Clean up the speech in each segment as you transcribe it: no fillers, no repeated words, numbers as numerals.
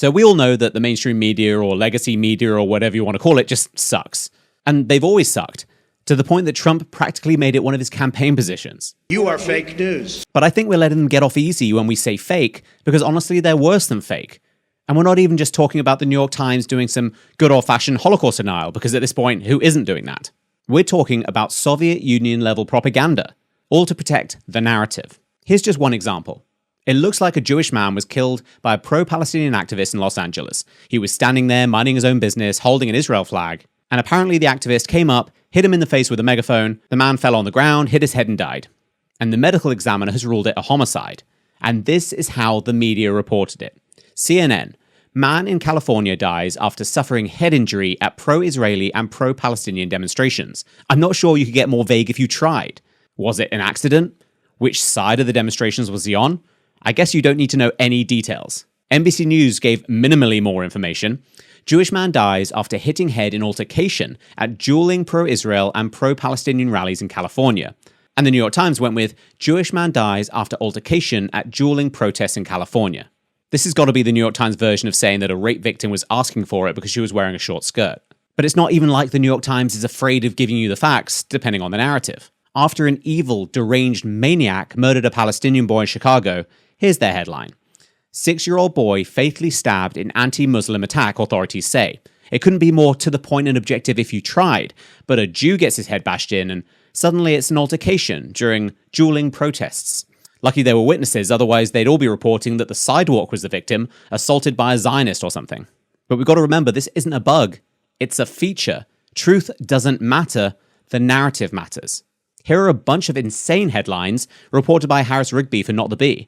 So we all know that the mainstream media or legacy media or whatever you want to call it just sucks. And they've always sucked, to the point that Trump practically made it one of his campaign positions. You are fake news. But I think we're letting them get off easy when we say fake, because honestly, they're worse than fake. And we're not even just talking about the New York Times doing some good old-fashioned Holocaust denial, because at this point, who isn't doing that? We're talking about Soviet Union-level propaganda, all to protect the narrative. Here's just one example. It looks like a Jewish man was killed by a pro-Palestinian activist in Los Angeles. He was standing there, minding his own business, holding an Israel flag, and apparently the activist came up, hit him in the face with a megaphone, the man fell on the ground, hit his head and died. And the medical examiner has ruled it a homicide. And this is how the media reported it. CNN: man in California dies after suffering head injury at pro-Israeli and pro-Palestinian demonstrations. I'm not sure you could get more vague if you tried. Was it an accident? Which side of the demonstrations was he on? I guess you don't need to know any details. NBC News gave minimally more information. Jewish man dies after hitting head in altercation at dueling pro-Israel and pro-Palestinian rallies in California. And the New York Times went with Jewish man dies after altercation at dueling protests in California. This has got to be the New York Times version of saying that a rape victim was asking for it because she was wearing a short skirt. But it's not even like the New York Times is afraid of giving you the facts, depending on the narrative. After an evil, deranged maniac murdered a Palestinian boy in Chicago, here's their headline: 6-year-old boy fatally stabbed in anti-Muslim attack, authorities say. It couldn't be more to the point and objective if you tried, but a Jew gets his head bashed in and suddenly it's an altercation during dueling protests. Lucky there were witnesses, otherwise they'd all be reporting that the sidewalk was the victim, assaulted by a Zionist or something. But we've got to remember, this isn't a bug. It's a feature. Truth doesn't matter. The narrative matters. Here are a bunch of insane headlines reported by Harris Rigby for Not the Bee.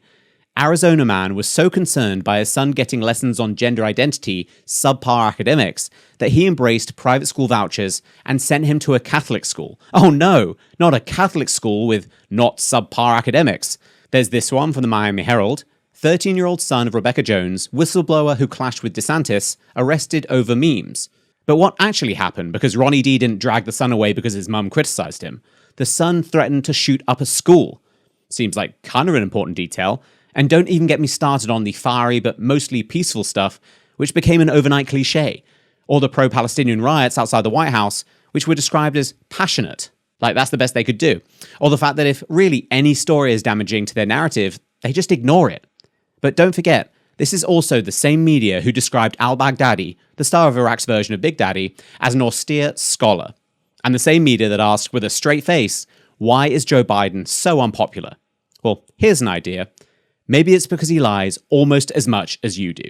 Arizona man was so concerned by his son getting lessons on gender identity, subpar academics, that he embraced private school vouchers and sent him to a Catholic school. Oh no, not a Catholic school with not subpar academics. There's this one from the Miami Herald. 13-year-old son of Rebecca Jones, whistleblower who clashed with DeSantis, arrested over memes. But what actually happened? Because Ronnie D didn't drag the son away because his mum criticized him. The son threatened to shoot up a school. Seems like kind of an important detail. And don't even get me started on the fiery but mostly peaceful stuff, which became an overnight cliche. Or the pro-Palestinian riots outside the White House, which were described as passionate. Like that's the best they could do. Or the fact that if really any story is damaging to their narrative, they just ignore it. But don't forget, this is also the same media who described al-Baghdadi, the star of Iraq's version of Big Daddy, as an austere scholar. And the same media that asked with a straight face, why is Joe Biden so unpopular? Well, here's an idea. Maybe it's because he lies almost as much as you do.